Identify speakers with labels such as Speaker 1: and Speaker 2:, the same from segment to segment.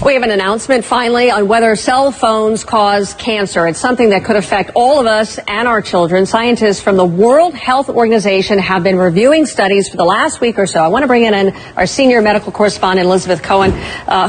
Speaker 1: We have an announcement finally on whether cell phones cause cancer. It's something that could affect all of us and our children. Scientists from the World Health Organization have been reviewing studies for the last week or so. I want to bring in our senior medical correspondent, Elizabeth Cohen,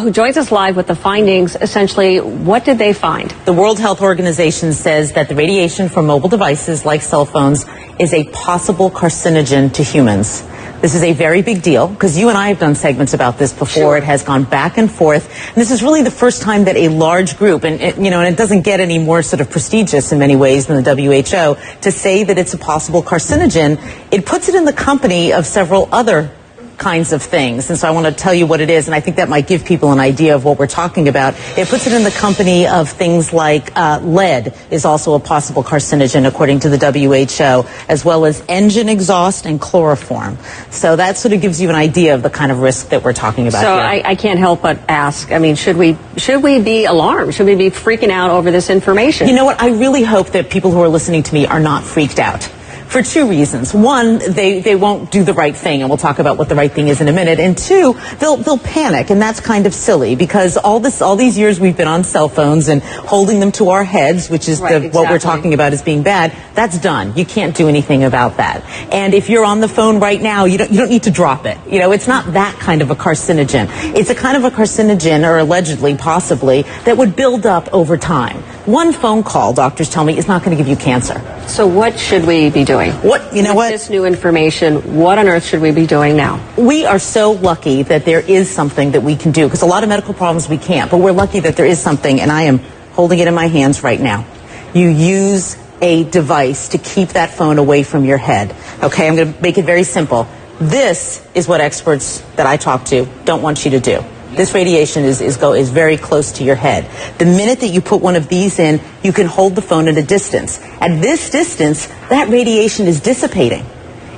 Speaker 1: who joins us live with the findings. Essentially, what did they find?
Speaker 2: The World Health Organization says that the radiation from mobile devices like cell phones is a possible carcinogen to humans. This is a very big deal because you and I have done segments about this before. Sure. It has gone back and forth. And this is really the first time that a large group, and it doesn't get any more sort of prestigious in many ways than the WHO, to say that it's a possible carcinogen. It puts it in the company of several other kinds of things. And so I want to tell you what it is, and I think that might give people an idea of what we're talking about. It puts it in the company of things like lead is also a possible carcinogen, according to the WHO, as well as engine exhaust and chloroform. So that sort of gives you an idea of the kind of risk that we're talking about
Speaker 1: so
Speaker 2: here.
Speaker 1: I can't help but ask, I mean, should we be alarmed? Should we be freaking out over this information?
Speaker 2: You know what? I really hope that people who are listening to me are not freaked out. For two reasons. One, they won't do the right thing, and we'll talk about what the right thing is in a minute. And two, they'll panic, and that's kind of silly because all these years we've been on cell phones and holding them to our heads, which is
Speaker 1: right, exactly.
Speaker 2: What we're talking about as being bad. That's done. You can't do anything about that. And if you're on the phone right now, you don't need to drop it. You know, it's not that kind of a carcinogen. It's a kind of a carcinogen, or allegedly, possibly, that would build up over time. One phone call, doctors tell me, is not going to give you cancer.
Speaker 1: So what should we be doing?
Speaker 2: With
Speaker 1: this new information, what on earth should we be doing now?
Speaker 2: We are so lucky that there is something that we can do, because a lot of medical problems we can't, but we're lucky that there is something, and I am holding it in my hands right now. You use a device to keep that phone away from your head. Okay, I'm going to make it very simple. This is what experts that I talk to don't want you to do. This radiation is very close to your head. The minute that you put one of these in, you can hold the phone at a distance. At this distance, that radiation is dissipating.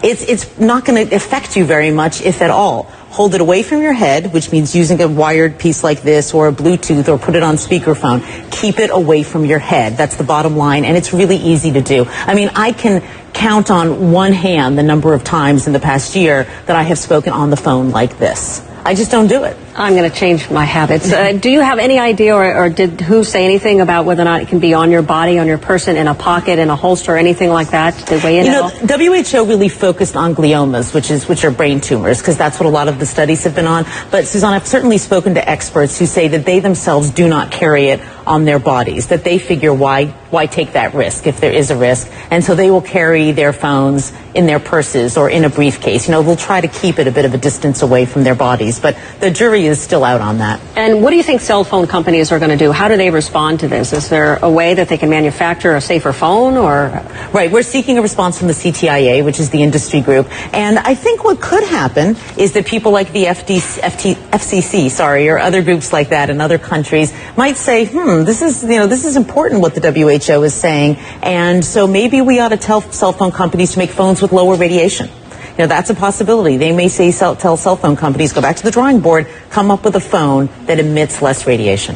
Speaker 2: It's not going to affect you very much, if at all. Hold it away from your head, which means using a wired piece like this or a Bluetooth, or put it on speakerphone. Keep it away from your head. That's the bottom line, and it's really easy to do. I mean, I can count on one hand the number of times in the past year that I have spoken on the phone like this. I just don't do it.
Speaker 1: I'm going to change my habits. Do you have any idea, or did WHO say anything about whether or not it can be on your body, on your person, in a pocket, in a holster, anything like that? Did they weigh in at all?
Speaker 2: WHO really focused on gliomas, which are brain tumors, because that's what a lot of the studies have been on. But Suzanne, I've certainly spoken to experts who say that they themselves do not carry it on their bodies, that they figure why take that risk if there is a risk, and so they will carry their phones in their purses or in a briefcase. They'll try to keep it a bit of a distance away from their bodies, but the jury is still out on that.
Speaker 1: And what do you think cell phone companies are going to do? How do they respond to this? Is there a way that they can manufacture a safer phone, or?
Speaker 2: Right, we're seeking a response from the CTIA, which is the industry group, and I think what could happen is that people like the FCC, or other groups like that in other countries might say, this is important what the WHO is saying, and so maybe we ought to tell cell phone companies to make phones with lower radiation. That's a possibility. They may say, tell cell phone companies, go back to the drawing board, come up with a phone that emits less radiation.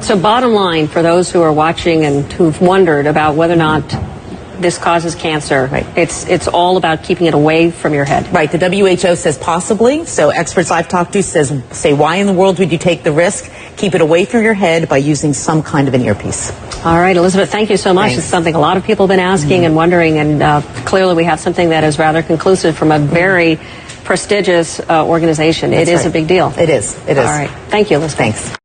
Speaker 1: So bottom line, for those who are watching and who've wondered about whether or not this causes cancer, right, it's all about keeping it away from your head.
Speaker 2: Right. The WHO says possibly. So experts I've talked to say, why in the world would you take the risk? Keep it away from your head by using some kind of an earpiece.
Speaker 1: All right, Elizabeth, thank you so much.
Speaker 2: Thanks.
Speaker 1: It's something a lot of people have been asking and wondering, and clearly we have something that is rather conclusive from a very prestigious organization. It is a big deal.
Speaker 2: It is. It is.
Speaker 1: All right. Thank you, Elizabeth.
Speaker 2: Thanks.